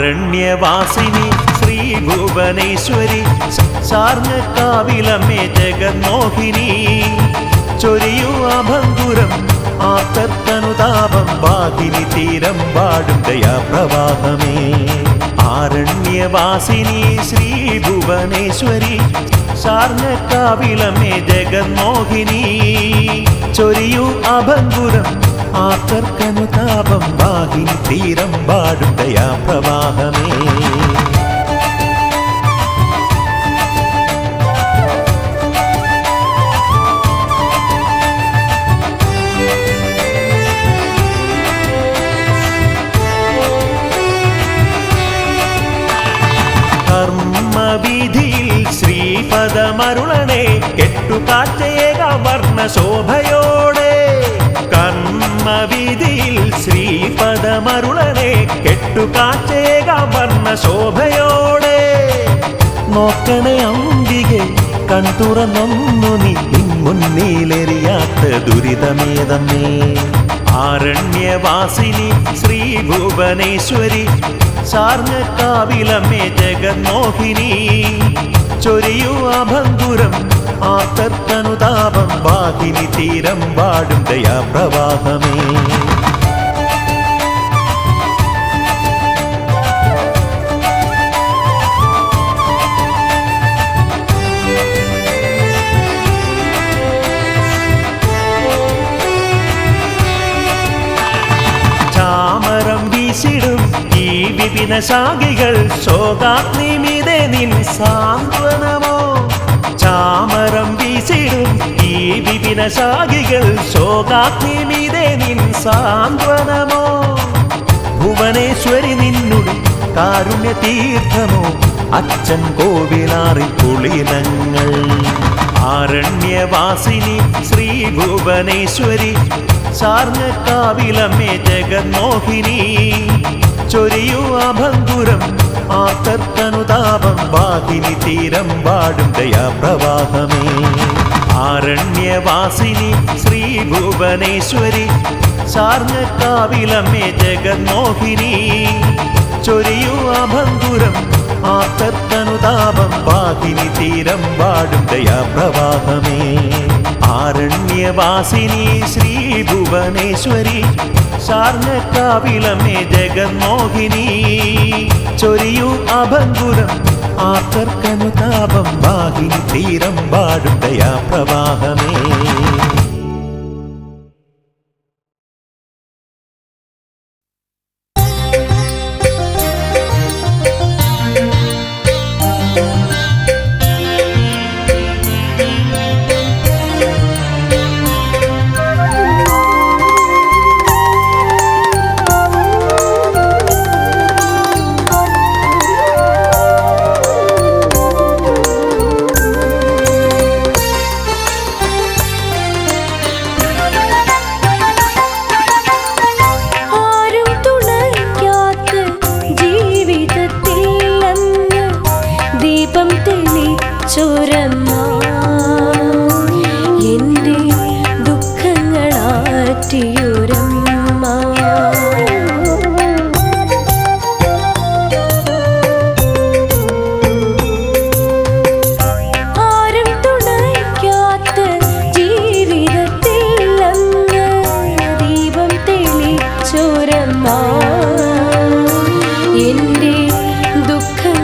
ആരണ്യവാസിനി ശ്രീ ഭുവനേശ്വരി സാർങ്ങക്കാവിലമ്മേ ജഗന്മോഹിനി ചൊരിയൂ അഭംഗുരം ആർത്തനുതാപം വാഹിനി തീരം പാടും ദയാപ്രവാഹമേ ആരണ്യവാസിനി ശ്രീ ഭുവനേശ്വരി സാർങ്ങക്കാവിലമ്മേ ജഗന്മോഹിനി ചൊരിയൂ അഭംഗുരം ആർത്തനുതാപം വാഹിനി തീരം പാടും ദയാപ്രവാഹമേ കർമ്മവിധിയിൽ ശ്രീപദമരുളണേ കെട്ടുകാറ്റയേക വർണ്ണശോഭയോടെ കർമ്മവിധിയിൽ ശ്രീപദമരുളണേ കെട്ടുകാറ്റയേക വർണ്ണശോഭയോടെ നോക്കണേ അംബികെ കൺതുറന്നൊന്നു നീ മുന്നിലെറിയാത്ത ദുരിതമേതമ്മേ ആരണ്യവാസിനി ശ്രീ ഭുവനേശ്വരി സാർങ്ങക്കാവിലമ്മേ ജഗന്മോഹിനി ചൊരിയൂ അഭംഗുരം ആർത്തനുതാപം വാഹിനി തീരം പാടും ദയാപ്രവാഹമേ ചാമരം വീശിടും ഈ വിപിന ശാഖികൾ ശോകാഗ്നിമിതേ നിൻ സാന്ത്വനമോ ചാമരം വീശിടും ഈ വിപിന ശാഖികൾ ശോകാഗ്നിമിതേ നിൻ സാന്ത്വനമോ ഭുവനേശ്വരി നിന്നുടെ കാരുണ്യ തീർത്ഥമോ അച്ഛൻ കോവിലാറിൽ കുളിരങ്ങൾ ആരണ്യവാസിനി ശ്രീ ഭുവനേശ്വരി സാർങ്ങക്കാവിലമ്മേ ജഗന്മോഹിനി ചൊരിയൂ അഭംഗുരം ആർത്തനുതാപം വാഹിനി തീരം പാടും ദയാപ്രവാഹമേ ആരണ്യവാസിനി ശ്രീ ഭുവനേശ്വരി സാർങ്ങക്കാവിലമ്മേ ജഗന്മോഹിനി ചൊരിയൂ അഭംഗുരം ആർത്തനുതാപം വാഹിനി തീരം പാടും ദയാപ്രവാഹമേ ആരണ്യവാസിനി ശ്രീ ഭുവനേശ്വരി സാർങ്ങക്കാവിലമ്മേ ജഗന്മോഹിനി ചൊരിയൂ അഭംഗുരം ആർത്തനുതാപം വാഹിനി തീരം പാടും ദയാപ്രവാഹമേ എന്റെ ദുഃഖങ്ങളാറ്റിയുരമ്മ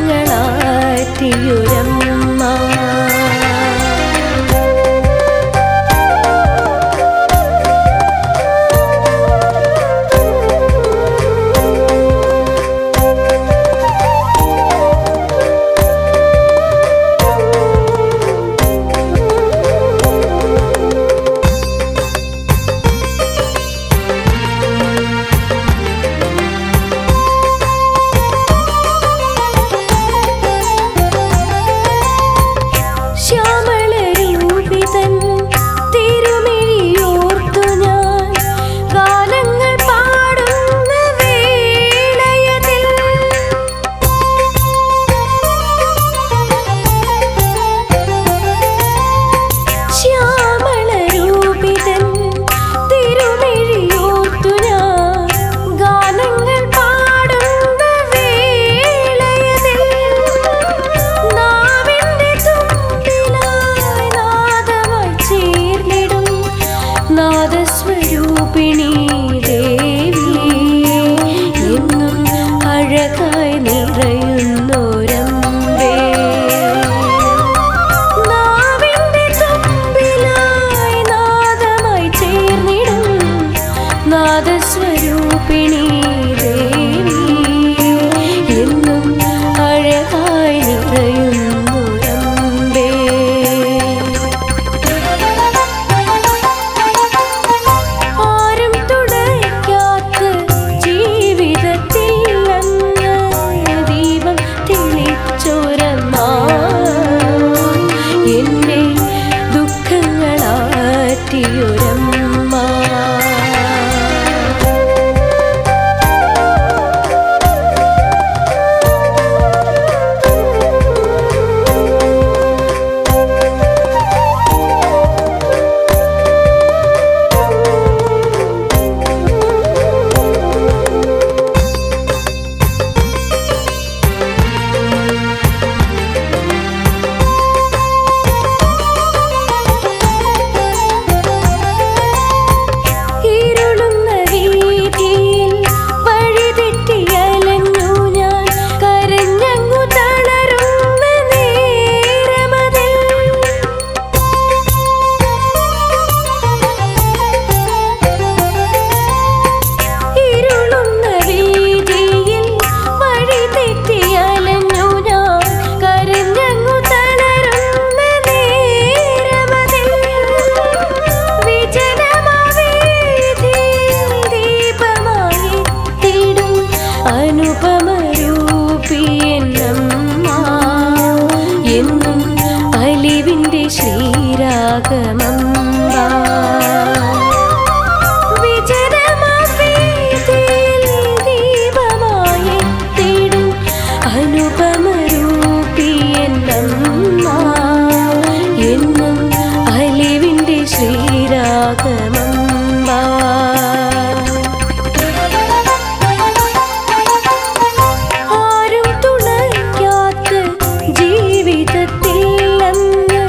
അലിവിൻ്റെ ശ്രീരാഗമം ദീപമായി തേടും അനുപമരൂപിയെന്നമ്മ എന്നും അലിവിൻ്റെ ശ്രീരാഗമം ആരും തുണയ്ക്കാത്ത ജീവിതത്തിൽ അന്ന്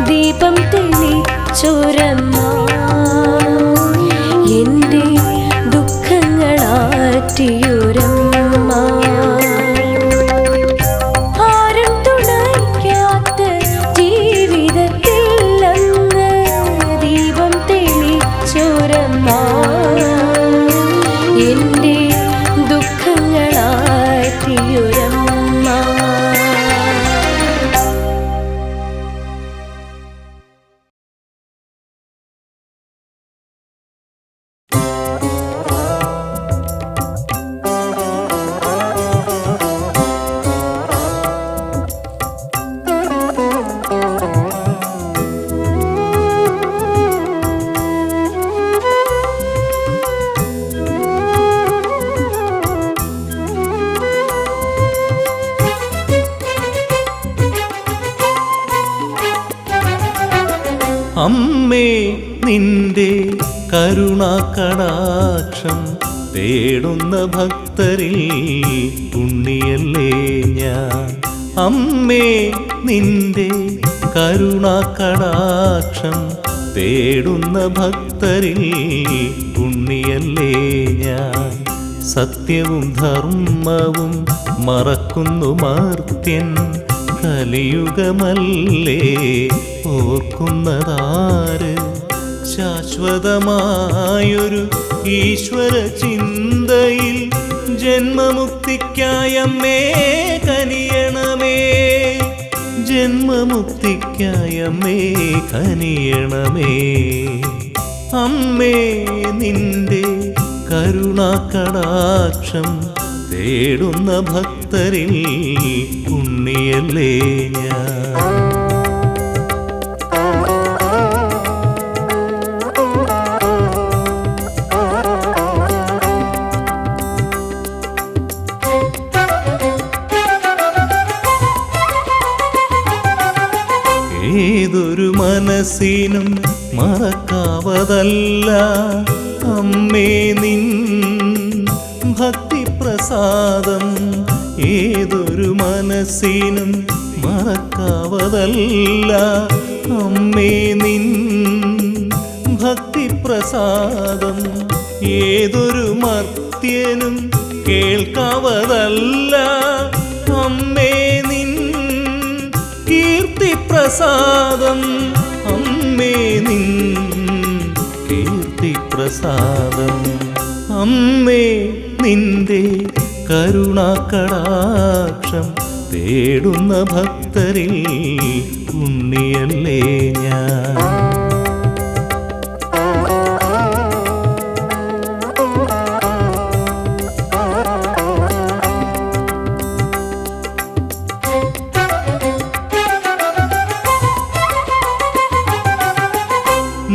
ദീപം തെളിച്ചൊരമ്മ എൻ്റെ ദുഃഖങ്ങളാറ്റിയൊരമ്മ ആരും തുണയ്ക്കാത്ത ജീവിതത്തിൽ അന്ന് ദീപം തെളിച്ചൊരമ്മ എൻ്റെ ദുഃഖങ്ങളാറ്റിയൊരമ്മ. അമ്മേ നിന്റെ കരുണാകടാക്ഷം തേടുന്ന ഭക്തരിൽ ഉണ്ണിയല്ലേ ഞാൻ. അമ്മേ നിന്റെ കരുണാകടാക്ഷം തേടുന്ന ഭക്തരിൽ ഉണ്ണിയല്ലേ ഞാൻ. സത്യവും ധർമ്മവും മറക്കുന്നു മർത്യൻ കലിയുഗമല്ലേ ഓർക്കുന്നതാര്. ശാശ്വതമായൊരു ഈശ്വര ചിന്തയിൽ ജന്മമുക്തിക്കായമ്മേ കനിയണമേ. ജന്മമുക്തിക്കായമ്മേ കനിയണമേ. അമ്മേ നിന്റെ കരുണാകടാക്ഷം തേടുന്ന ഭക്തരിൽ ഉണ്ണിയല്ലേ ഞാൻ. ഏതൊരു മനസ്സിനും മറക്കാവതല്ല അമ്മേ നിൻ ഭക്തിപ്രസാദം. ഏതൊരു മനസ്സിനും മറക്കാവതല്ല അമ്മേ നിൻ ഭക്തിപ്രസാദം. ഏതൊരു മർത്യനും കേൾക്കാവതല്ല അമ്മേ നിൻ കീർത്തിപ്രസാദം. അമ്മേ നിൻ കീർത്തിപ്രസാദം. അമ്മേ നിന്റെ കരുണാകടാക്ഷം തേടുന്ന ഭക്തരിൽ ഉണ്ണിയല്ലേ ഞാൻ.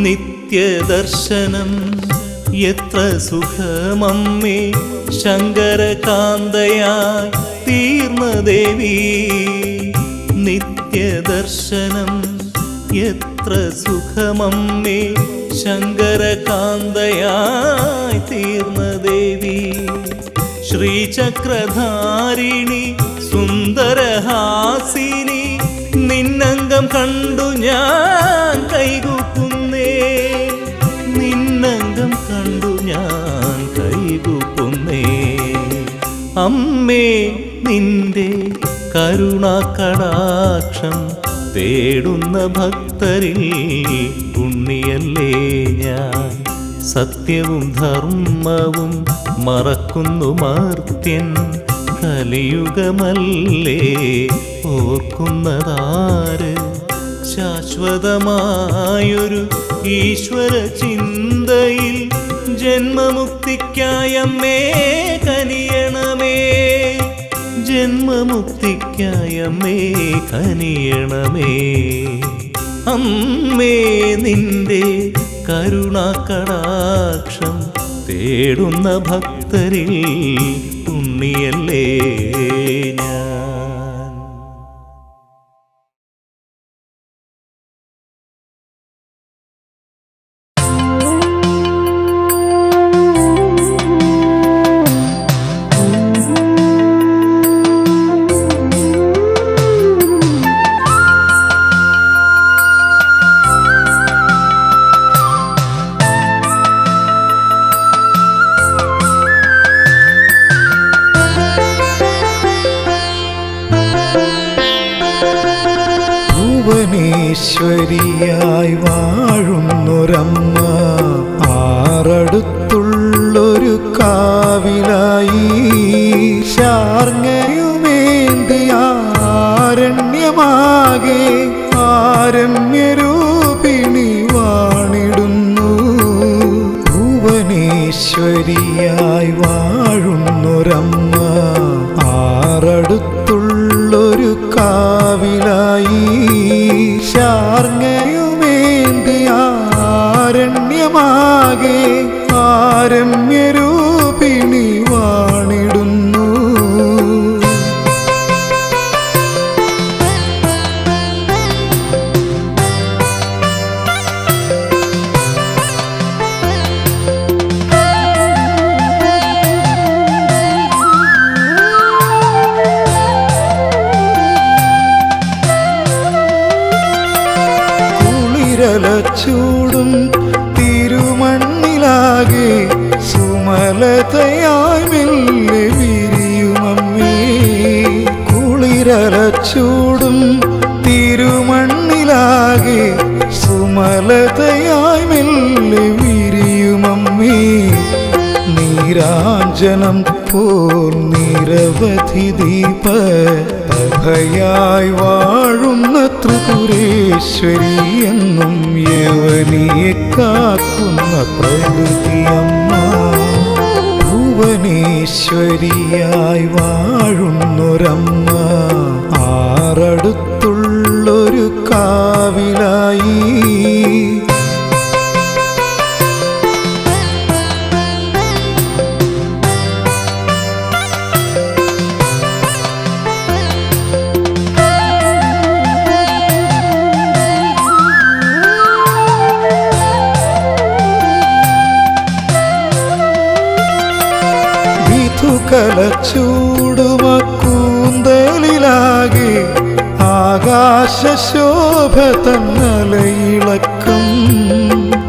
നിത്യദർശനം എത്ര സുഖമമ്മേ ശങ്കരകാന്തയായി തീർന്ന ദേവി. നിത്യദർശനം എത്ര സുഖമമ്മേ ശങ്കരകാന്തയായി തീർന്ന ദേവി. ശ്രീചക്രധാരിണി സുന്ദരഹാസിനി നിന്നംഗം കണ്ടു ഞാൻ കൈകൂപ്പുന്നേ. നിന്നംഗം കണ്ടു ഞാൻ കൈകൂപ്പുന്നേ. അമ്മേ നിന്റെ കരുണാകടാക്ഷം തേടുന്ന ഭക്തരിൽ ഉണ്ണിയല്ലേ ഞാൻ. സത്യവും ധർമ്മവും മറക്കുന്നു മർത്യൻ കലിയുഗമല്ലേ ഓർക്കുന്നതാര്. ശാശ്വതമായൊരു ഈശ്വര ചിന്തയിൽ ജന്മമുക്തിക്കായമ്മേ കനിയണമേ. ജന്മമുക്തിക്കായി അമ്മേ കനിയണമേ. അമ്മേ നിന്റെ കരുണാകടാക്ഷം തേടുന്ന ഭക്തരിൽ ഉണ്ണിയല്ലേ ഞാൻ. ഭുവനേശ്വരിയായി വാഴുന്നൊരമ്മ ആറടുത്തുള്ളൊരു കാവിലായി ശാർങ്ങയുമേന്തിയ ആരണ്യമാകെ ആരമ്യരൂപിണി വാണിടുന്നു. ഭുവനേശ്വരിയായി വാഴുന്നൊരമ്മ ആറടുത്തുള്ളൊരു കാവിലായി ശാർങ്ങയുമേന്തിയ ആരണ്യമാകെ ആരമ്യരൂപിണി വാണിടുന്നു. ചൂടും തിരുമണ്ണിലാകെ സുമലതയായി മെല്ലെ വിരിയുമമ്മേ. കുളിരലച്ചൂടും തിരുമണ്ണിലാകെ സുമലതയായി മെല്ലെ വിരിയുമമ്മേ. നീരാഞ്ജനം പോൽ നിരവധി ദീപ പ്രഭയായി വാഴുന്ന ത്രിപുരേശ്വരി എന്നും യവനിയെ കാക്കുന്ന പ്രകൃതിയമ്മ. ഭുവനേശ്വരിയായി വാഴുന്നൊരമ്മ ആറടുത്തുള്ളൊരു കാവിലായി കലച്ചൂടുമ കൂന്തലിലാകെ ആകാശശോഭ തന്നലയിളക്കം.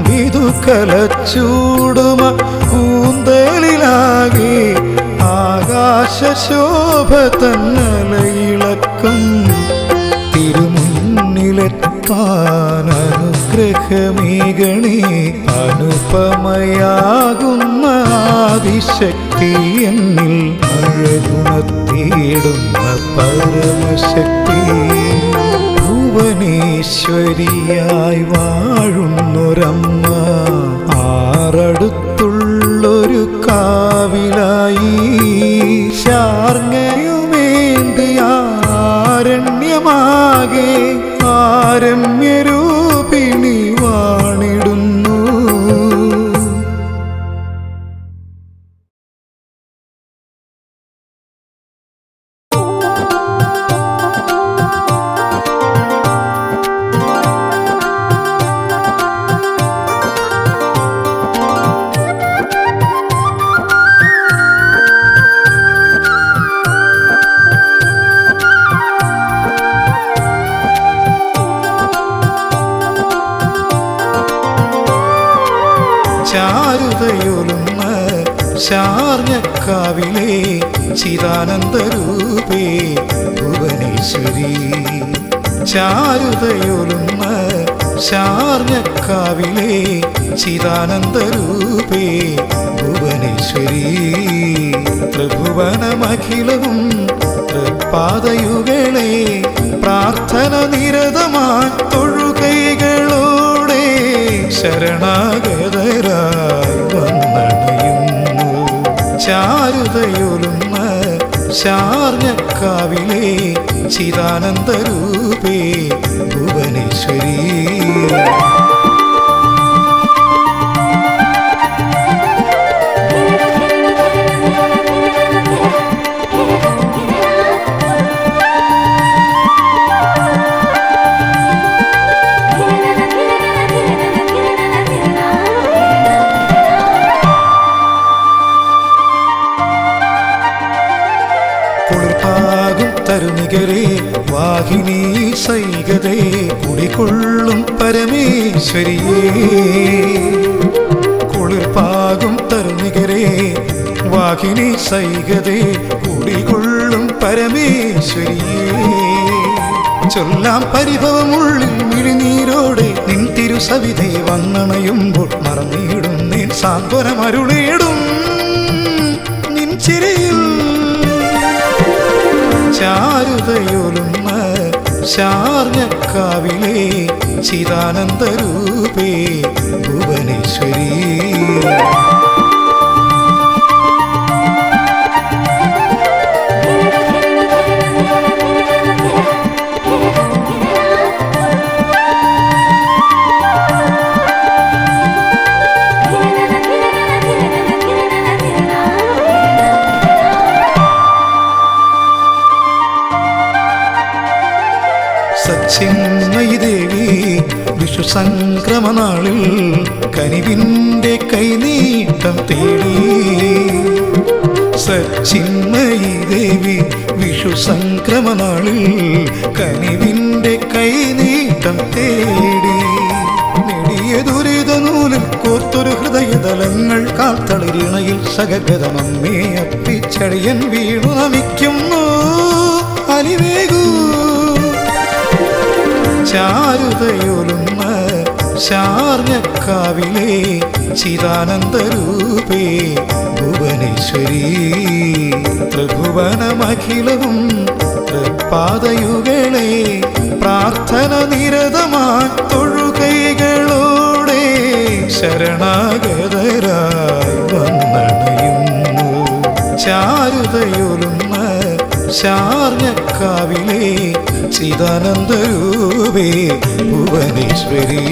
വിധുകലച്ചൂടുമ കൂന്തലിലാകെ ആകാശശോഭ തന്നലയിളക്കം. തിരുമുന്നിലെത്താൻ അനുഗ്രഹമേകണേ അനുപമയാകുന്ന ആദിശക്തി എന്നിൽ അഴകുണത്തേടുന്ന പരമശക്തി. ഭുവനേശ്വരിയായി വാഴുന്നൊരമ്മ ആറടുത്തുള്ളൊരു കാവിലായി ശാർങ്ങയുമേന്തിയ ആരണ്യമാകെ ആരമ്യരൂപിണി വാണിടുന്നു. ചാരുതയൊലുന്ന ശാർങ്ങക്കാവിലെ ചിദാനന്ദരൂപേ ഭുവനേശ്വരി. ചാരുതയൊലുന്ന ശാർങ്ങക്കാവിലെ ചിദാനന്ദരൂപേ ഭുവനേശ്വരി. ത്രിഭുവനമഖിലവും തൃപ്പാദയുകളെ പ്രാർത്ഥന നിരതമായി തൊഴുകൈകളോടെ ശരണാഗതരായി വന്നണയുന്നു. ചാരുതയൊലുന്ന ശാർങ്ങക്കാവിലെ ചിദാനന്ദരൂപേ ഭുവനേശ്വരി. കുളിർപ്പാകും തരുണികരെ വാഹിനി സൈകതേ കുടികൊള്ളും പരമേശ്വരിയേ. കുളിർപ്പാകും തരുണികരെ വാഹിനി സൈകതേ കുടികൊള്ളും പരമേശ്വരിയേ. ചൊല്ലാം പരിഭവമുള്ളിൽ മിഴിനീരോടെ നിൻ തിരുസവിധേ വന്നണയുമ്പോൾ മറന്നിടും നിൻ സാന്ത്വനമരുളിയിടും നിൻ ചിരയിൽ. ചാരുതയൊലുന്ന ശാർങ്ങക്കാവിലെ ചിദാനന്ദരൂപേ ഭുവനേശ്വരി. സച്ചിന്മയി ദേവി വിഷുസംക്രമനാളിൽ കനിവിൻ്റെ കൈനീട്ടം തേടി. സച്ചിന്മയി ദേവി വിഷുസംക്രമനാളിൽ കനിവിൻ്റെ കൈനീട്ടം തേടി. നെടിയ ദുരിത നൂലിൽ കോർത്തൊരു ഹൃദയതലങ്ങൾ കാത്തളിരിണയിൽ സകഗതമമ്മേ അപ്പിച്ചടിയൻ വീണു നമിക്കുന്നു അലിവേകൂ. ചാരുതയൊലുന്ന ശാർങ്ങക്കാവിലെ ചിദാനന്ദരൂപേ ഭുവനേശ്വരി. ത്രിഭുവനമഖിലവും തൃപ്പാദയുകളെ പ്രാർത്ഥന നിരതമായി തൊഴുകൈകളോടെ ശരണാഗതരായി വന്നണയുന്നു. ചാരുതയൊലുന്ന ശാർങ്ങക്കാവിലെ ചിദാനന്ദരൂപേ ഭുവനേശ്വരി.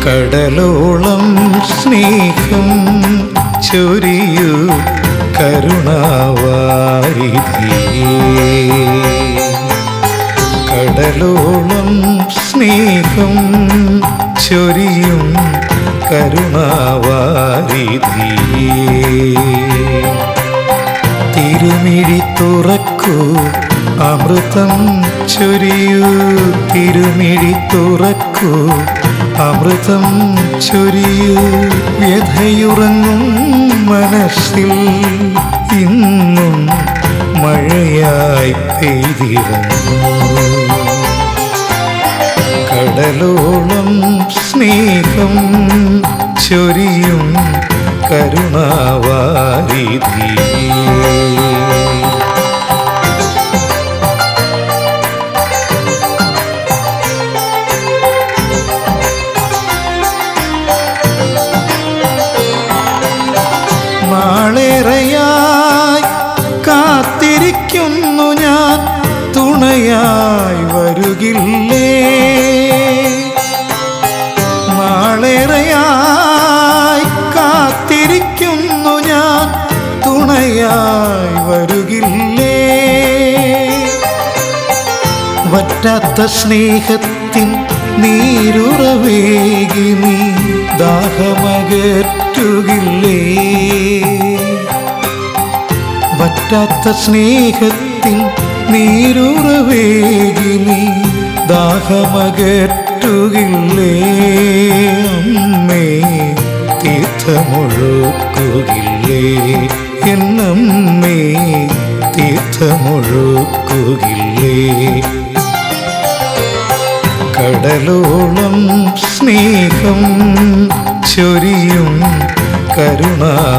കടലോളം സ്നേഹം ചൊരിയൂ കരുണാവാരിധിയേ. കടലോളം സ്നേഹം ചൊരിയും കരുണാവാരിധിയേ. തിരുമിഴി തുറക്കൂ അമൃതം ചൊരിയൂ. തിരുമിഴി തുറക്കൂ അമൃതം ചൊരിയൂ. വ്യഥയുറങ്ങും മനസ്സിൽ ഇന്നും മഴയായി പെയ്തിറങ്ങൂ. കടലോളം സ്നേഹം ചൊരിയും കരുണാവാരിധിയേ. നാളേറെയായി കാത്തിരിക്കുന്നു ഞാൻ തുണയായി വരുകില്ലേ. നാളേറെയായി കാത്തിരിക്കുന്നു ഞാൻ തുണയായി വരുകില്ലേ. വറ്റാത്ത സ്നേഹത്തിൻ നീരുറവേകി നീ ദാഹമകറ്റുകില്ലേ. വറ്റാത്ത സ്നേഹത്തിൻ നീരുറവേകി നീ ദാഹമകറ്റുകില്ലേ. അമ്മേ തീർത്ഥമൊഴുക്കുകില്ലേ. എന്നമ്മേ തീർത്ഥമൊഴുക്കുകില്ലേ. കടലോളം സ്നേഹം ചൊരിയും കരുണാവാരിധിയേ.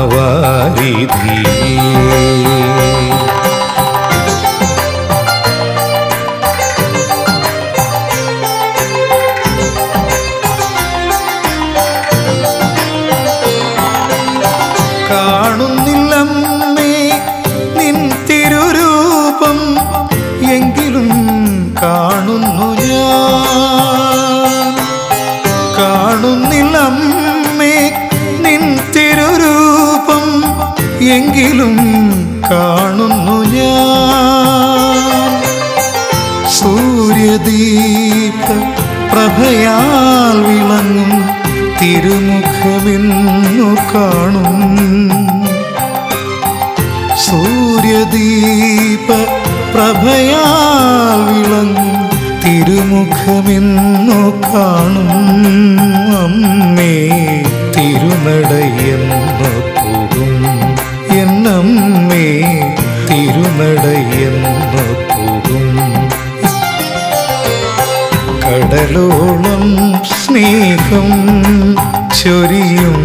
കാണുന്നില്ലമ്മേ നിൻ തിരുരൂപം, എങ്കിലും കാണുന്നു ഞാൻ. കാണുന്നില്ലമ്മേ നിൻ തിരുരൂപം, എങ്കിലും കാണുന്നു ഞാൻ. സൂര്യദീപ പ്രഭയാൽ വിളങ്ങും തിരുമുഖമെന്നു കാണും. സൂര്യദീപ പ്രഭയാൽ വിളങ്ങും തിരുമുഖമെന്നു കാണും. അമ്മേ തിരുനടയെന്നു പോകും, എന്നമ്മേ തിരുനടയെന്നു പോകും. കടലോളം സ്നേഹം ചൊരിയും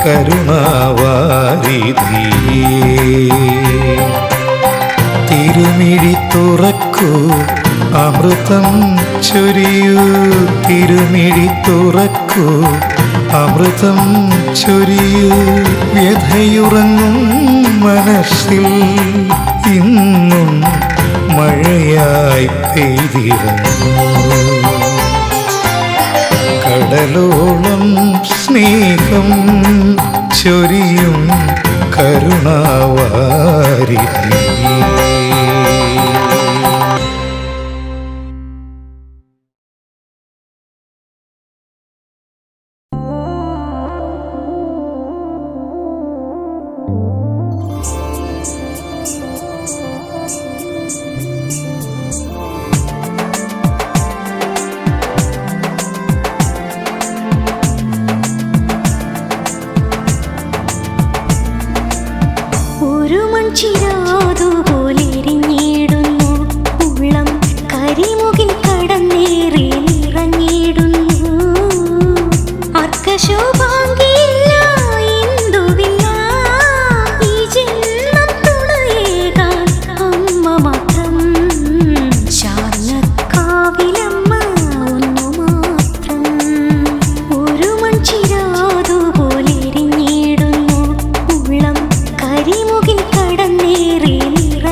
കരുണാവാരിധിയേ. തിരുമിഴി തുറക്കൂ അമൃതം ചൊരിയൂ, തിരുമിഴി തുറക്കൂ അമൃതം ചൊരിയൂ. വ്യഥയുറങ്ങും മനസ്സിൽ ഇന്നും മഴയായി പെയ്തിറങ്ങൂ. കടലോളം സ്നേഹം ചൊരിയും കരുണാവാരിധിയേ. ചിരാതുപോലെരിഞ്ഞിടുന്നു ഉള്ളം, കരിമുകിൽ കടന്നേറി നിറഞ്ഞിടുന്നു. അർക്കശോഭാംഗിയില്ല, ഇന്ദുവില്ല, ഈ ജന്മം തുണയേകാൻ അമ്മ മാത്രം. ശാർണക്കാവിലമ്മ ഒന്നു മാത്രം. ഒരു മൺചിരാതുപോലെരിഞ്ഞിടുന്നു ഉള്ളം, കരിമുകിൽ കടന്നേറി നിറ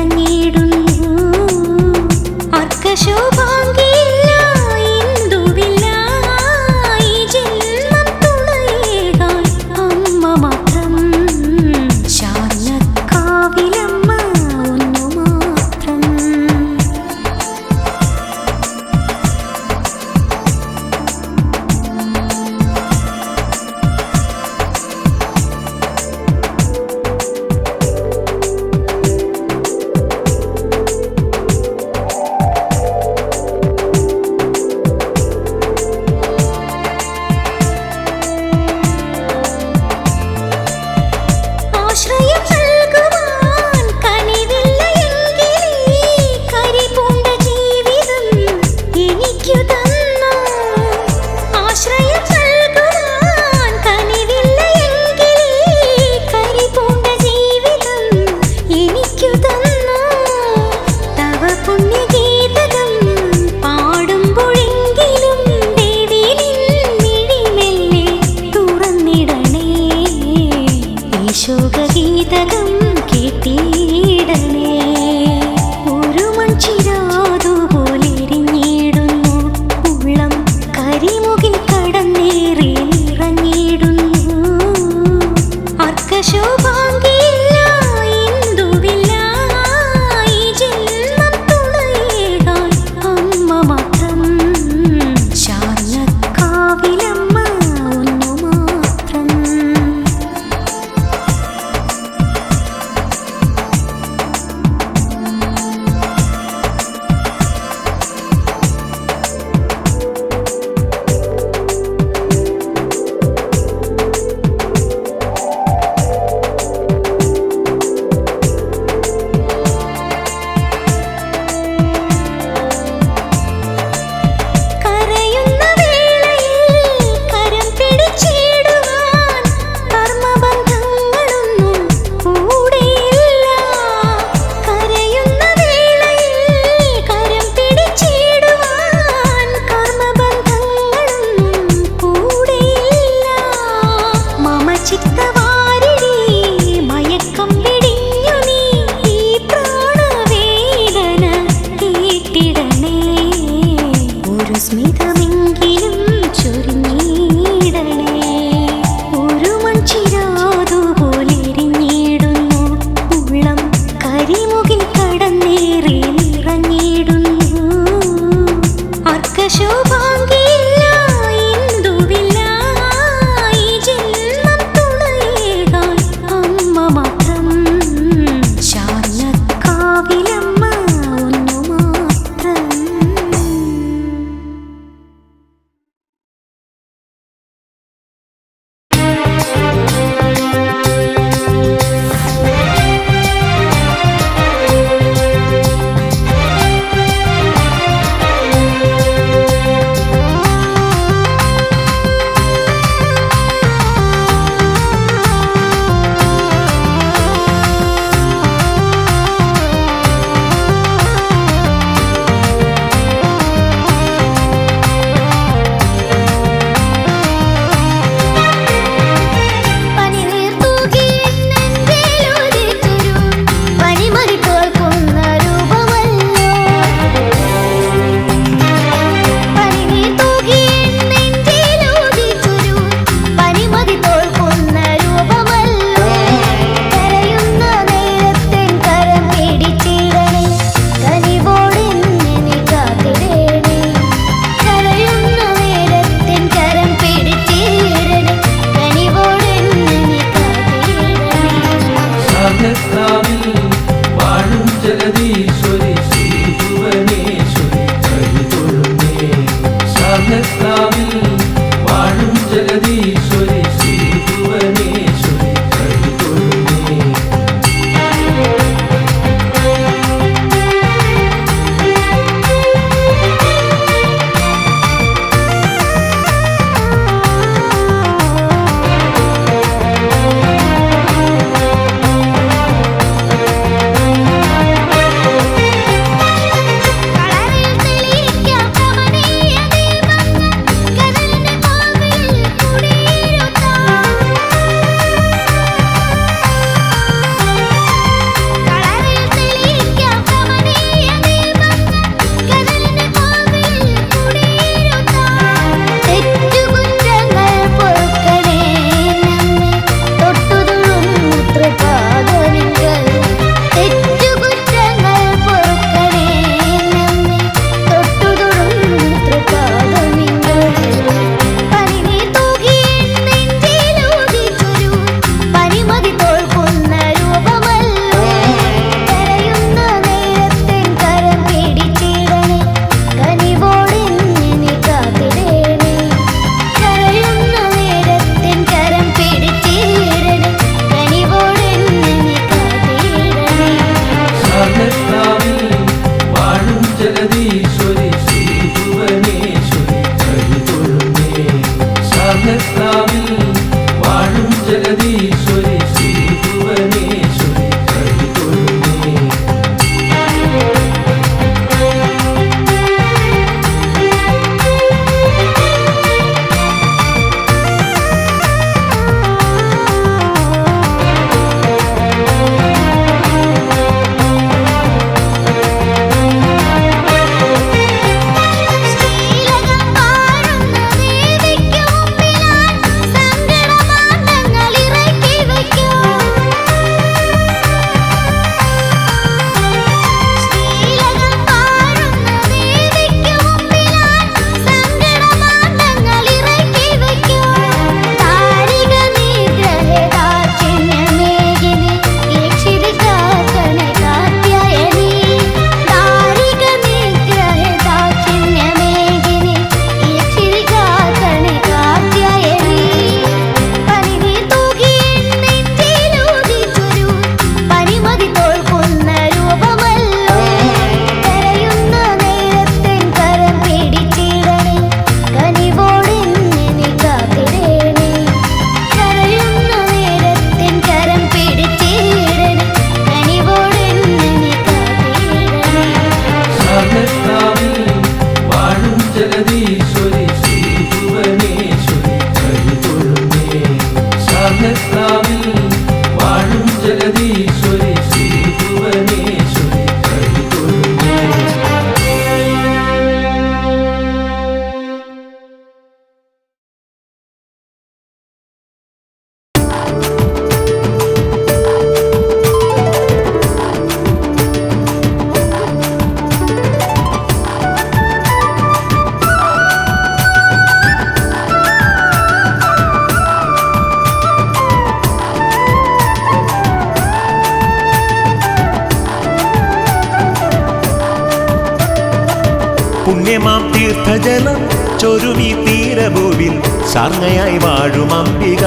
പുണ്യമാം തീർത്ഥജലം ചൊരുമി തീരഭൂവിൽ സാർങ്ങയായി വാഴും അംബിക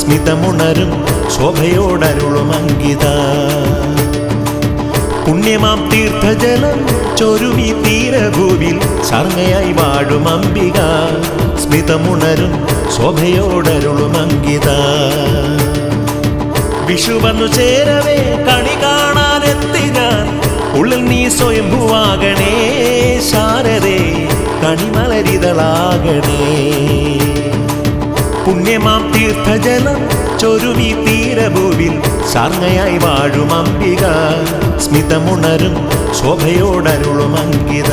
സ്മിതമുണരും ശോഭയോടരുളും അങ്കിത. പുണ്യമാം തീർത്ഥജലം ചൊരുമി തീരഭൂവിൽ സാർങ്ങയായി വാഴും അംബിക സ്മിതമുണരും ശോഭയോടരുളും അങ്കിത. വിഷു വന്നു ചേരവേ കണി കാണാനെത്തി ഞാൻ, ഉള്ളിൽ നീ സ്വയംഭുവാകണേ ശാരദേ കണിമലരിതളാകണേ. പുണ്യമാം തീർത്ഥജലം ചൊരുമി തീരഭൂവിൽ സാർങ്ങയായി വാഴും അംബിക സ്മിതമുണരും ശോഭയോടരുളും അങ്കിത.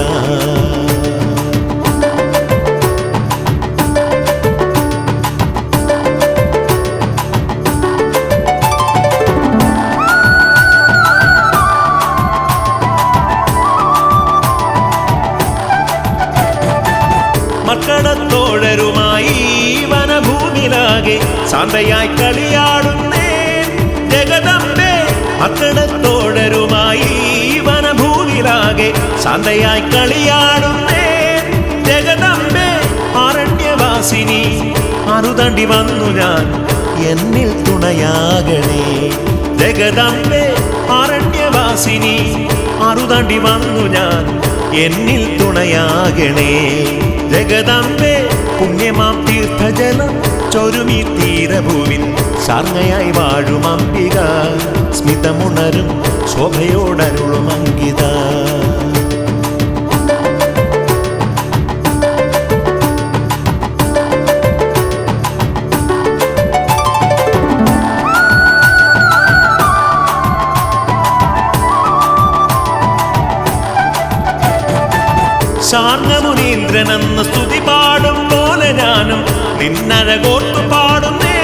മക്കളത്തോഴരുമായി വനഭൂമിലാകെ ശാന്തയായി കളിയാടുന്നേ ജഗദംബേ. മക്കളത്തോഴരുമായി വനഭൂമിലാകെ ശാന്തയായി കളിയാടുന്നേ ജഗദംബേ. ആരണ്യവാസിനി അറുതണ്ടി വന്നു ഞാൻ, എന്നിൽ തുണയാകണേ ജഗദംബേ. ആരണ്യവാസിനി അറുതണ്ടി വന്നു ഞാൻ, എന്നിൽ തുണയാകണേ ജഗദംബേ. പുണ്യമാം തീർത്ഥജലം ചൊരുമി തീരഭൂവിൽ സാർങ്ങയായി വാഴും അംബിക സ്മിതമുണരും ശോഭയോടരുളും അങ്കിത. ശാർങ്ങമുനീന്ദ്രനെന്ന് സ്തുതി പാടും പോലെ ഞാനും നിന്നഴകോർത്തു പാടുന്നേ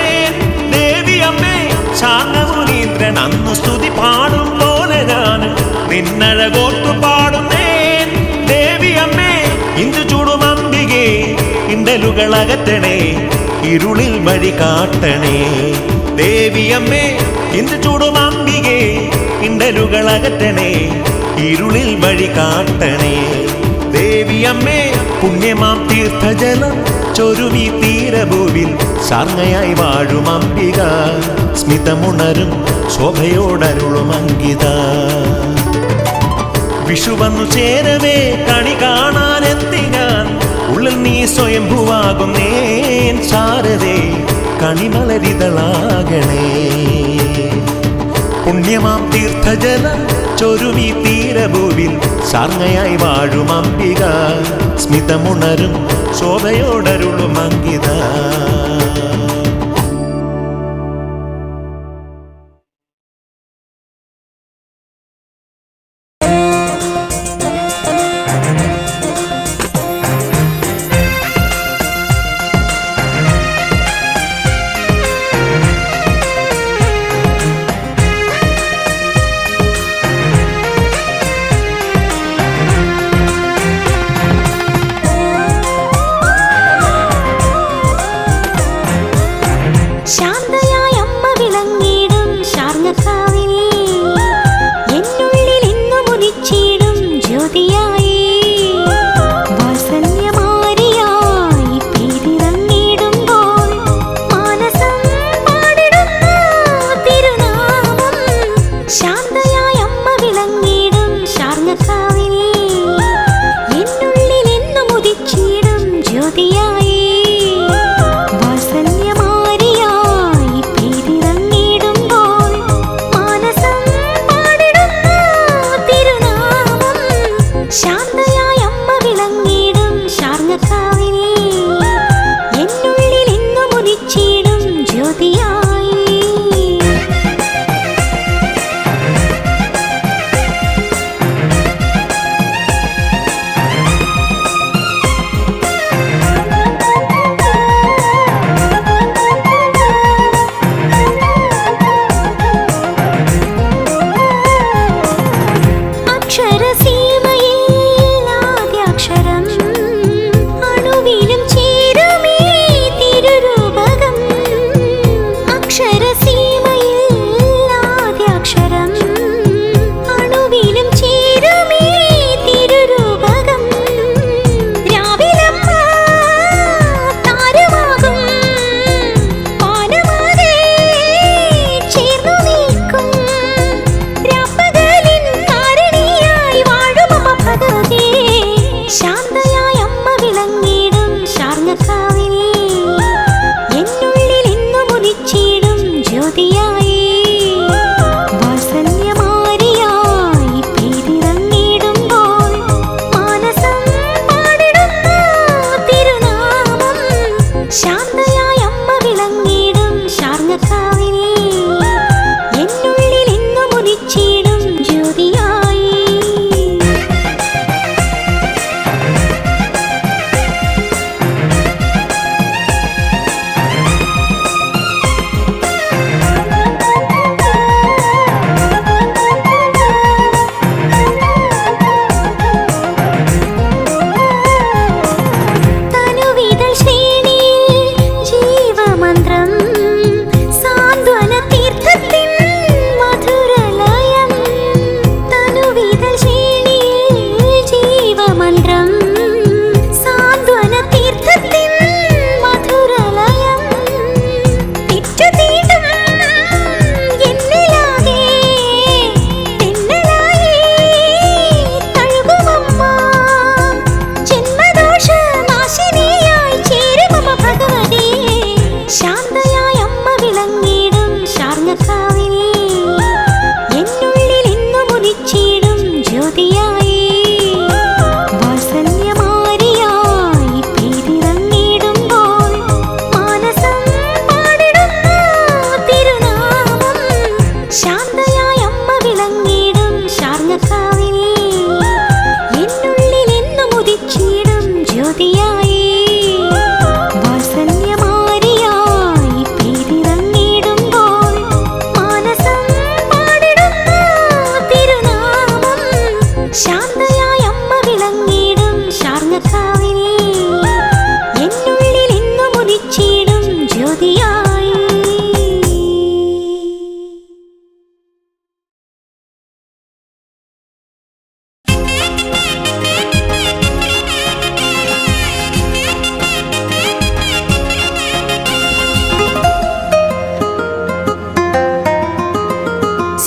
ദേവിയമ്മേ. ശാർങ്ങമുനീന്ദ്രൻ അന്ന് സ്തുതി പാടും പോലെ ഞാനും നിന്നഴകോർത്തു പാടുന്നേ ദേവിയമ്മേ. ഇന്ദു ചൂടും അംബികേ ഇണ്ടലുകളകറ്റണേ ഇരുളിൽ വഴി കാട്ടണേ ദേവിയമ്മേ. ഇന്ദു ചൂടും അംബികേ ഇണ്ടലുകളകറ്റണേ ഇരുളിൽ വഴി കാട്ടണേ ദേവിയമ്മേ. പുണ്യമാം തീർത്ഥജലം ചൊരുമി തീരഭൂവിൽ സാർങ്ങയായി വാഴും അംബിക സ്മിതമുണരും ശോഭയോടരുളും അങ്കിത. വിഷു വന്നു ചേരവേ കണി കാണാനെത്തി ഞാൻ, ഉള്ളിൽ നീ സ്വയംഭുവാകുന്നേ ശാരദേ കണിമലരിതളാകണേ. പുണ്യമാം തീർത്ഥജലം ചൊരുമി തീരഭൂവിൽ സാർങ്ങയായി വാഴും അംബിക സ്മിതമുണരും ശോഭയോടരുളും അങ്കിത.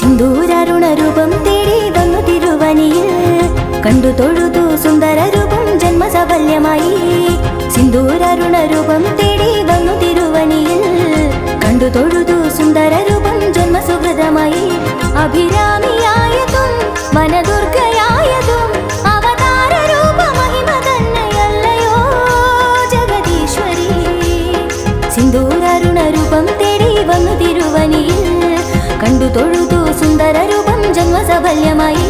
സിന്ദൂരാരുണരൂപം തേടി വന്നു തിരുവനിയിൽ കണ്ടു തൊഴുതു സുന്ദരരൂപം ജന്മസാഫല്യമായി. സിന്ദൂരാരുണരൂപം തേടി വന്നു തിരുവനിയിൽ കണ്ടു തൊഴുതു സുന്ദരരൂപം ജന്മസുഹൃതമായി. അഭിരാമിയായതും വനദുർഗയായതും അവതാരരൂപ മഹിമ തന്നെയല്ലയോ ജഗദീശ്വരി. സിന്ദൂരാരുണരൂപം തേടി വന്നു തിരുവനിയിൽ കണ്ടു തൊഴുതു സുന്ദരരൂപം ജന്മസാഫല്യമായി.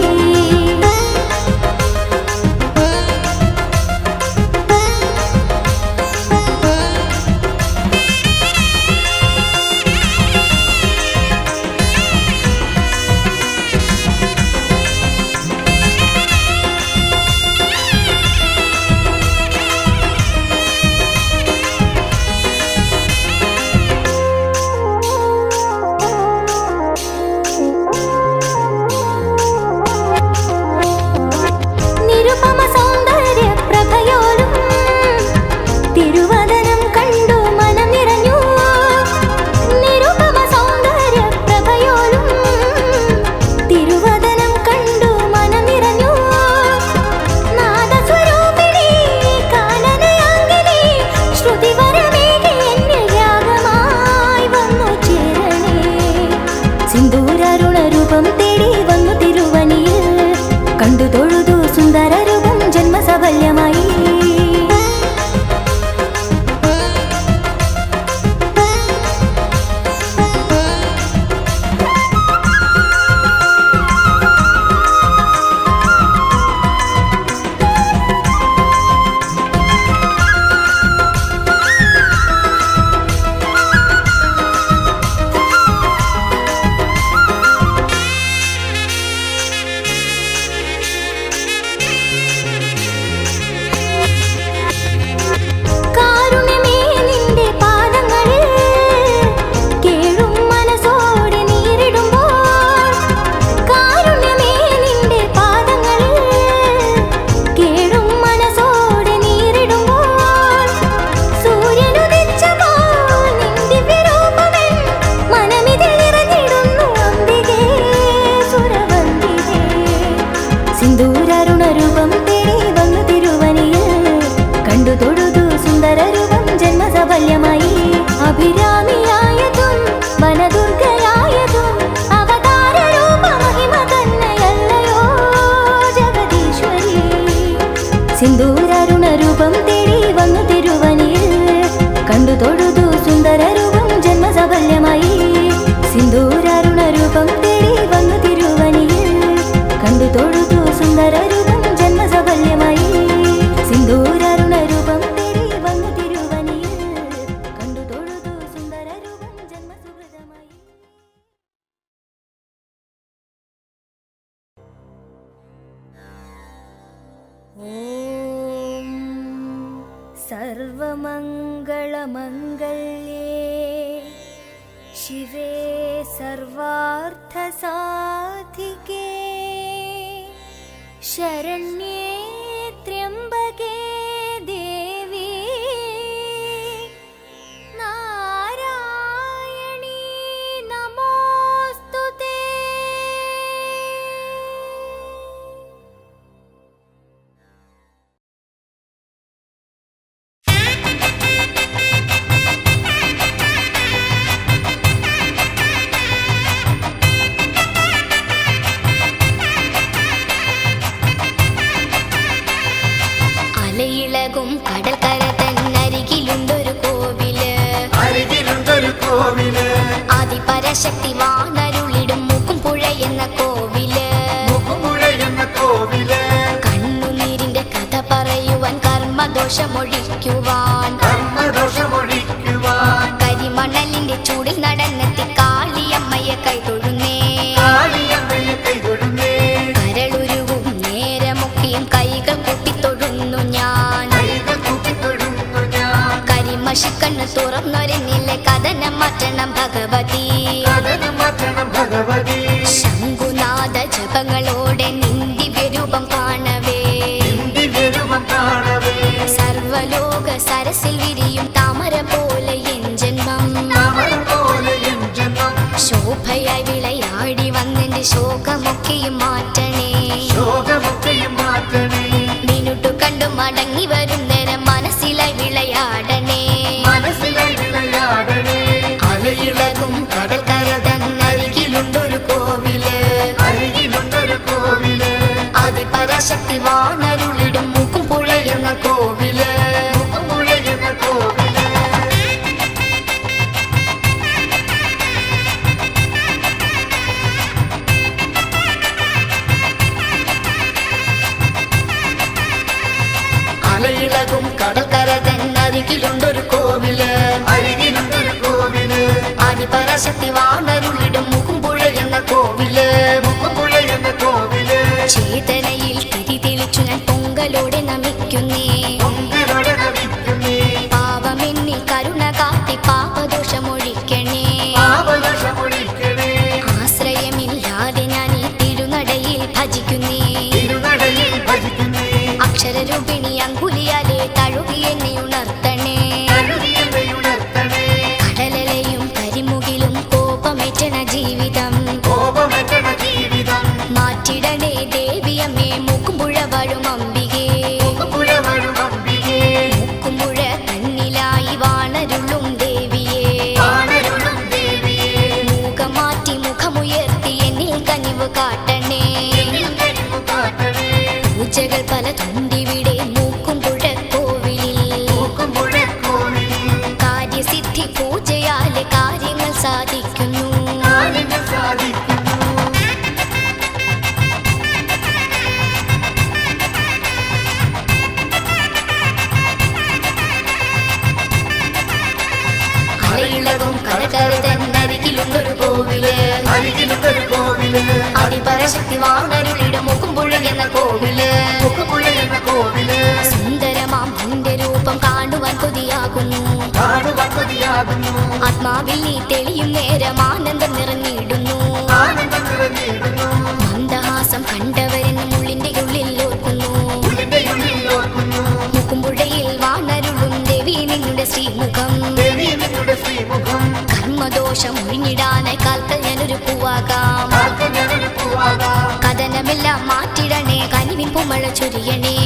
സിന്ദൂരാരുണരൂപം തേടി വന്നു തിരുവനിയിൽ കണ്ടു തൊഴുതു സുന്ദരരൂപം ജന്മസാഫല്യമായി. സിന്ദൂരാരുണരൂപം തേടി വന്നു തിരുവനിയിൽ കണ്ടു തൊഴുതു സുന്ദരരൂപം ജന്മസാഫല്യമായി. അഭിരാമിയായതും വനദുർഗയായതും അവതാരരൂപ മഹിമ തന്നെയല്ലയോ ജഗദീശ്വരി. സിന്ദൂരാരുണരൂപം തേടി വന്നു തിരുവനിയിൽ കണ്ടു തൊഴുതു സുന്ദരരൂപം ജന്മസാഫല്യമായി. സിന്ദൂരാരുണരൂപം തേടി വന്നു തിരുവനിയിൽ കണ്ടു തൊഴുതു സുന്ദരരൂപം ജന്മസാഫല്യമായി. സിന്ദൂരാരുണരൂപം തേടി വന്നു തിരുവനിയിൽ കണ്ടു തൊഴുതു സുന്ദരരൂപം ജന്മസുഹൃതമായി. ഓം സർവമംഗളമംഗല്യേ ശിവേ സർവാർത്ഥസാധികേ ശരണ്യേ ത്രയംബകേ ദേവി നാരായണീ നമോസ്തുതേ. അലയിളകും കടൽക്കര തന്നരികിലുണ്ടൊരു കോവില്, ആദിപരാശക്തി വാണരുളിടും മൂക്കുംപുഴ എന്ന കോവില്. കണ്ണുനീരിന്റെ കഥ പറയുവാൻ കർമ്മദോഷമൊഴിക്കുവാൻ കരിമണലിന്റെ ചൂടിൽ നടന്നെത്തി കാളിയമ്മയെ കൈതൊഴുന്നേ. കരളുരുവും നേരമൊക്കെയും കൈകൾ കൂട്ടിത്തൊഴുന്നു ഞാൻ. കരിമഷിക്കണ്ണ് തുറന്നൊരെന്നിലെ കഥനം മാറ്റണം ഭഗവതി. ശംഖുനാഥ ജപങ്ങളോടെ നിന്ദിവ്യരൂപം കാണവേ സർവലോക സരസിൽ വിരിയും താമര പോലെ എൻ ജന്മം ശോഭയായി വിളയാടി വന്ന് ശോകമൊക്കെയും മാറ്റണേ മിനുട്ടു കണ്ടു മടങ്ങി വരും നേരം മനസ്സിലായി വിളയാടണേ അലയിളകും കടൽക്കര തന്നരികിലുണ്ടൊരു കോവില് അതിപരാശക്തി വാണരുളിടും മൂക്കും പുഴയെന്ന കോവില് അലയിളകും കടൽക്കര തന്നരികിലുണ്ടൊരു കോവില് അതിപരാശക്തി വാണരുളിടും മൂക്കും പുഴയെന്ന കോവില് ചേതനയിൽ തിരി തെളിച്ചു ഞാൻ പൊങ്കലോടെ നമിക്കുന്നേ പാപമെന്നിൽ കരുണ കാട്ടി പാപദോഷമൊഴിക്കണേ ആശ്രയമില്ലാതെ ഞാൻ ഈ തിരുനടയിൽ ഭജിക്കുന്നേ അക്ഷരരൂപിണി അങ്കുലിയാലെ തഴുകി എന്നെ ഉണർത്തണേ കടലലയും കരിമുകിലും കോപമേറ്റണ ജീവിതം മാറ്റിടണേ ദേവിയമ്മേ മൂക്കുമ്പുഴ വാഴും അംബികേ മൂക്കുമ്പുഴ തന്നിലായി വാണരുളും ദേവിയേ മൂകം മാറ്റി മുഖമുയർത്തി എന്നിൽ കനിവ് കാട്ടണേ പൂജകൾ പലതുണ്ടിവിടെ മൂക്കുമ്പുഴ കോവിലിൽ കാര്യസിദ്ധി പൂജയാലെ കാര്യങ്ങൾ സാധിക്കുന്നു അലയിളകും കടൽക്കര തന്നരികിലുണ്ടൊരു കോവില് അതിപരാശക്തി വാണരുളിടും മൂക്കുമ്പുഴ എന്ന കോവില് സുന്ദരമാം നിന്റെ രൂപം കാണുവാൻ കൊതിയാകുന്നു ആത്മാവിൽ നീ തെളിയും നേരം ആനന്ദം നിറഞ്ഞിടുന്നു മന്ദഹാസം കണ്ടവരെന്നും ഉള്ളിന്റെ ഉള്ളിൽ ഓർക്കുന്നു മൂക്കുമ്പുഴയിൽ വാണരുളും ദേവി നിന്നുടെ ശ്രീമുഖം കർമ്മദോഷം ഒഴിഞ്ഞിടാനായി കാൽക്കൽ ഞാനൊരു പൂവാകാം കഥനമെല്ലാം മാറ്റിടണേ കനിവിൻ പൂമഴ ചൊരിയണേ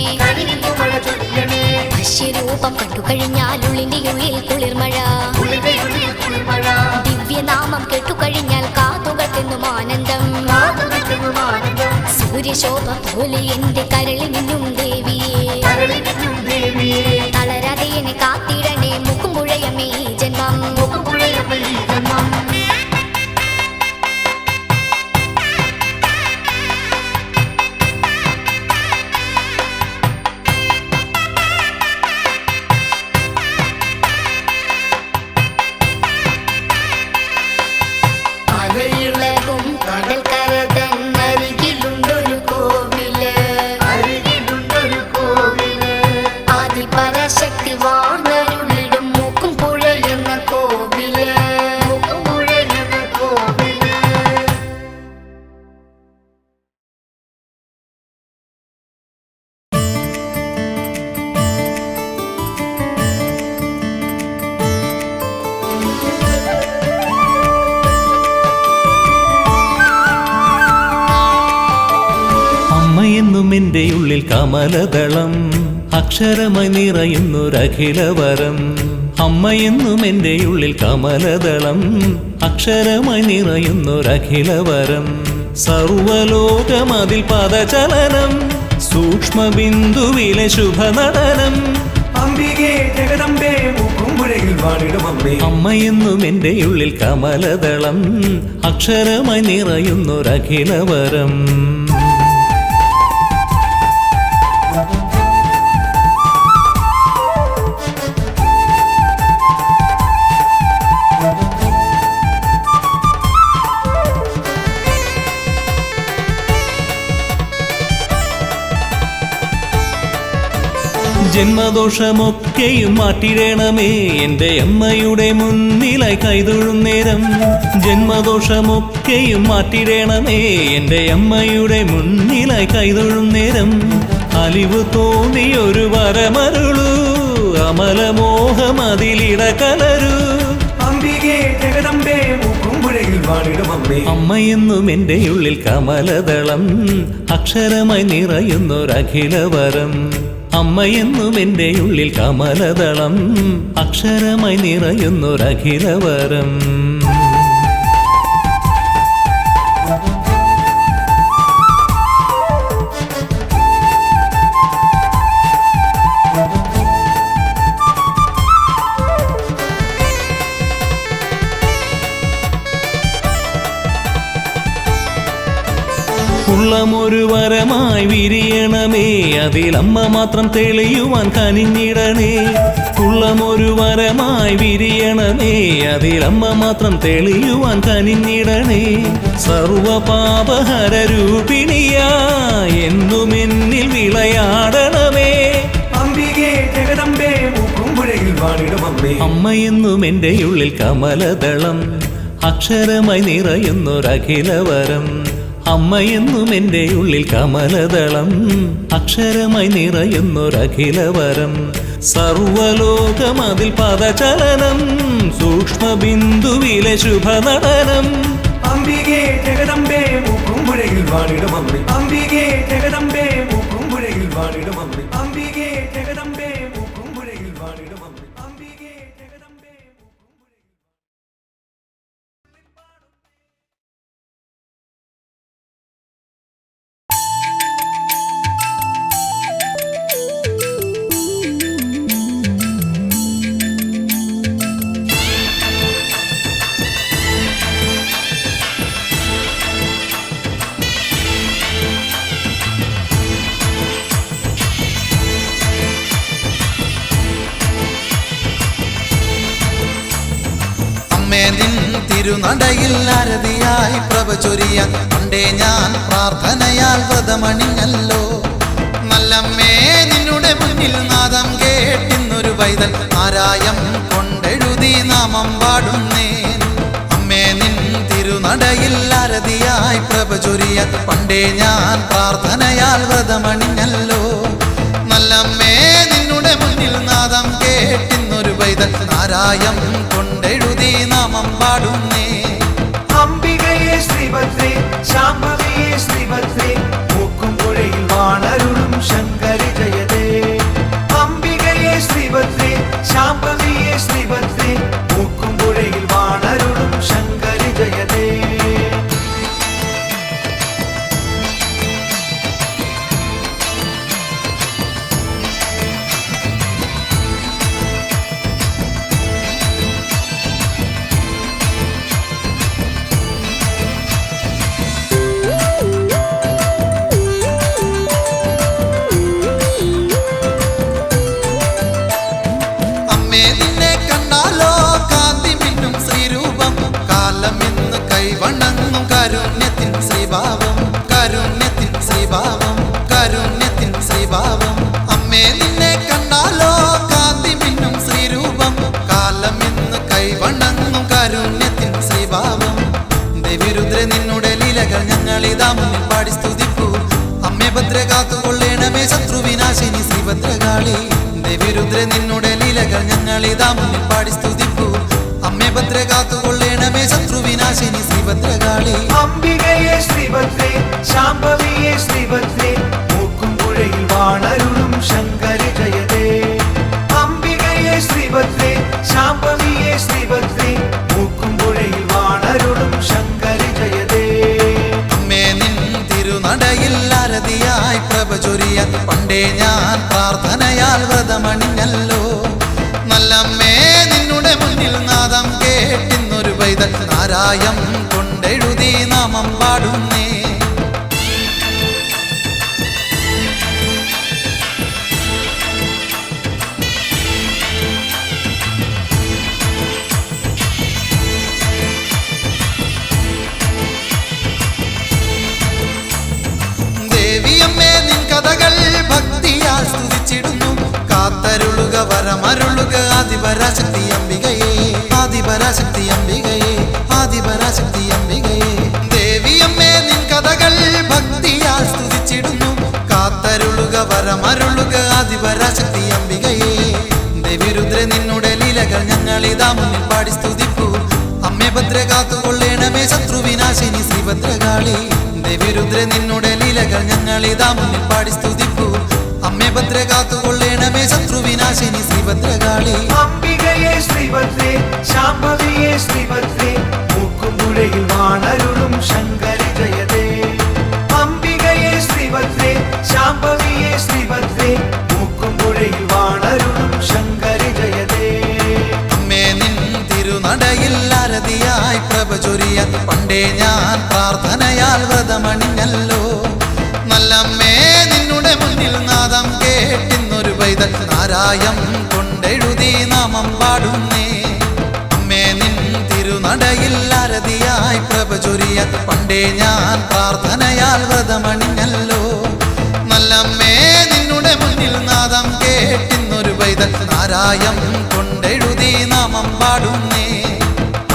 വശ്യരൂപം കണ്ടു കഴിഞ്ഞാൽ ഉള്ളിന്റെ ഉള്ളിൽ കുളിർമഴ ദിവ്യനാമം കേട്ടുകഴിഞ്ഞാൽ കാതുകൾക്കെന്നും ആനന്ദം സൂര്യശോഭ പോലെ എന്റെ കരളിൽ നിന്നും ദേവിയെ തളരാതെ എന്നെ കാത്തിടണേ മൂക്കുമ്പുഴയമ്മേ ഈ ജന്മം അലയിളകും കടൽക്കര തന്നരികിലുണ്ടൊരു കോവില് അതിപരാശക്തി വാണരുളിടും മൂക്കും പുഴ എന്ന കോവില് അമ്മയെന്നും എൻ്റെ ഉള്ളിൽ കമലദളം അക്ഷരമായി നിറയുന്നൊരഖിലവരം അമ്മയെന്നും എൻ്റെ ഉള്ളിൽ കമലദളം അക്ഷരമായി നിറയുന്നൊരഖിലവരം സർവലോകമതിൽ പദചലനം സൂക്ഷ്മബിന്ദുവിലെ ശുഭനടനം അംബികേ ജഗദംബേ മൂക്കുമ്പുഴയിൽ വാണിടും അമ്മേ അമ്മയെന്നും എൻ്റെ ഉള്ളിൽ കമലദളം അക്ഷരമായി നിറയുന്നൊരഖിലവരം ജന്മദോഷമൊക്കെയും മാറ്റിടണമേ എൻ്റെ അമ്മയുടെ മുന്നിലായി കൈതൊഴും നേരം ജന്മദോഷമൊക്കെയും മാറ്റിടണമേ എൻ്റെ അമ്മയുടെ മുന്നിലായി കൈതൊഴും നേരം അലിവ് തോന്നിയൊരു വരമരുളൂ അമലമോഹമതിലിട കലരൂ അംബികേ ജഗദംബേ മൂക്കുമ്പുഴയിൽ വാണിടും അമ്മേ. അമ്മയെന്നും എൻ്റെ ഉള്ളിൽ കമലദളം അക്ഷരമായി നിറയുന്നൊരഖിലവരം. അമ്മയെന്നും എൻ്റെ ഉള്ളിൽ കമലദളം അക്ഷരമായി നിറയുന്നൊരഖിലവരം. ഉള്ളമൊരു വരമായി വിരിയണമേ, അതിലമ്മ മാത്രം തെളിയുവാൻ കനിഞ്ഞിടണേ. ഉള്ളമൊരു വരമായി വിരിയണമേ, അതിലമ്മ മാത്രം തെളിയുവാൻ കനിഞ്ഞിടണേ. സർവപാപഹര രൂപിണിയാ എന്നും എന്നിൽ വിളയാടണമേ. അംബികേ ജഗദംബേ മൂക്കുംപുഴയിൽ വാണിടും അമ്മേ. അമ്മയെന്നും എൻ്റെ ഉള്ളിൽ കമലദളം അക്ഷരമായി നിറയുന്നൊരഖിലവരം. അമ്മയെന്നും എൻ്റെ ഉള്ളിൽ കമലദളം അക്ഷരമായി നിറയുന്നൊരഖിലവരം. സർവലോകമതിൽ പദചലനം സൂക്ഷ്മബിന്ദുവിലെ ശുഭനടനം. അംബികേ ജഗദംബേ മൂക്കുംപുഴയിൽ വാണിടും അമ്മേ. അംബികേ ജഗദംബേ മൂക്കുംപുഴയിൽ വാണിടും അമ്മേ. അംബികേ ജഗദംബേ മൂക്കുംപുഴയിൽ വാണിടും അമ്മേ. അംബികേ ജഗദംബേ മൂക്കുംപുഴയിൽ. തിരുനടയിൽ ആരതിയായി പ്രഭ ചൊരിയാൻ പണ്ടേ ഞാൻ പ്രാർത്ഥനയാൽ വ്രതമണിഞ്ഞല്ലോ. നല്ലമ്മേ നിന്നുടെ മുന്നിൽ നാദം കേട്ടിന്നൊരു പൈതൽ ആരായം കൊണ്ടെഴുതി നാമം പാടുന്നേൻ. അമ്മേ നിൻ തിരുനടയിൽ ആരതിയായി പ്രഭ ചൊരിയാൻ പണ്ടേ ഞാൻ പ്രാർത്ഥനയാൽ വ്രതമണിഞ്ഞല്ലോ. നല്ലമ്മേ നിന്നുടെ മുന്നിൽ നാദം കേട്ടിന്നൊരു പൈതൽ ആരായം കൊണ്ടെഴുതി നാമം പാടുന്നേ. അംബികയെ ശ്രീഭദ്രേ ശാംഭവിയെ ശ്രീഭദ്രേ മൂക്കുംപുഴയിൽ വാണരുളും ശങ്കരി ജയതേ. അംബികയെ ശ്രീഭദ്രേ ശാംഭവിയെ ശ്രീഭദ്രേ മൂക്കുംപുഴയിൽ വാണരുളും ശങ്കരി ജയതേ. ഞങ്ങളിതാ മുന്നിൽ പാടി സ്തുതിപ്പൂ. അമ്മേ ഭദ്ര കാത്തുകൊള്ളേണമേ ശത്രുവിനാശിനി ശ്രീഭദ്രകാളി. ദേവിരുദ്ര നിന്നുടെ ലീലകൾ ഞങ്ങളിതാ മുന്നിൽ പാടി സ്തുതിപ്പൂ. അമ്മേ ഭദ്ര കാത്തുകൊള്ളേണമേ ശത്രുവിനാശിനി ശ്രീഭദ്രകാളി. അംബികയെ ശ്രീഭദ്രേ ശാംഭവിയെ ശ്രീഭദ്രേ മൂക്കുംപുഴയിൽ വാണരുളും ശങ്കരി ജയതേ. അംബികയെ ശ്രീഭദ്രേ ശാംഭവിയെ ശ്രീഭദ്രേ മൂക്കുംപുഴയിൽ വാണരുളും ശങ്കരി ജയതേ. നടയിൽ ആരതിയായി പ്രഭ ചൊരിയാൻ പണ്ടേ ഞാൻ പ്രാർത്ഥനയാൽ വ്രതമണിഞ്ഞല്ലോ. നല്ലമ്മേ നിന്നുടെ മുന്നിൽ നാദം കേട്ടിന്നൊരു പൈതൽ ആരായം കൊണ്ടെഴുതി നാമം പാടുന്നേ. കാത്തരുളുക വരമരുളുക ആദിപരാശക്തി അംബികയെ. ആദിപരാശക്തി അംബികയെ. ആദിപരാശക്തി അംബികയെ. ദേവിയമ്മേ നിൻ കഥകൾ ഭക്തിയാൽ സ്തുതിച്ചിടുന്നു. കാത്തരുളുക വരമരുളുക ആദിപരാശക്തി അംബികയെ. ദേവിരുദ്ര നിന്നുടെ ലീലകൾ ഞങ്ങളിതാ മുന്നിൽ പാടി സ്തുതിപ്പൂ. അമ്മേ ഭദ്ര കാത്തുകൊള്ളേണമേ ശത്രുവിനാശിനി ശ്രീഭദ്രകാളി. ദേവിരുദ്ര നിന്നുടെ ലീലകൾ ഞങ്ങളിതാ മുന്നിൽ പാടി സ്തുതിപ്പൂ. അമ്മേ ഭദ്ര കാത്തുകൊള്ളേണമേ ശത്രുവിനാശിനി ശ്രീഭദ്രകാളി. അംബികയെ ശ്രീഭദ്രേ ശാംഭവിയെ ശ്രീഭദ്രേ മൂക്കുംപുഴയിൽ വാണരുളും ശങ്കരി ജയതേ. അംബികയെ ശ്രീഭദ്രേ ശാംഭവിയെ ശ്രീഭദ്രേ മൂക്കുംപുഴയിൽ വാണരുളും ശങ്കരി ജയതേ. അമ്മേ നിൻ തിരുനടയിൽ ആരതിയായി പ്രഭ ചൊരിയാൻ പണ്ടേ ഞാൻ പ്രാർത്ഥനയാൽ വ്രതമണിഞ്ഞല്ലോ. നല്ലമ്മേ നിന്നുടെ മുന്നിൽ നാദം കേട്ടിന്നൊരു പൈതൽ നാരായം കൊണ്ടെഴുതി നാമം പാടുന്നേ. അമ്മേ നിൻ തിരുനടയിൽ ആരതിയായി പ്രഭ ചൊരിയാൻ പണ്ടേ ഞാൻ പ്രാർത്ഥനയാൽ വ്രതമണിഞ്ഞല്ലോ. നല്ലമ്മേ നിന്നുടെ മുന്നിൽ നാദം കേട്ടിന്നൊരു പൈതൽ നാരായം കൊണ്ടെഴുതി നാമം പാടുന്നേ.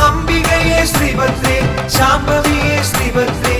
അംബികയെ ശ്രീഭദ്രേ ശാംഭവിയെ ശ്രീഭദ്രേ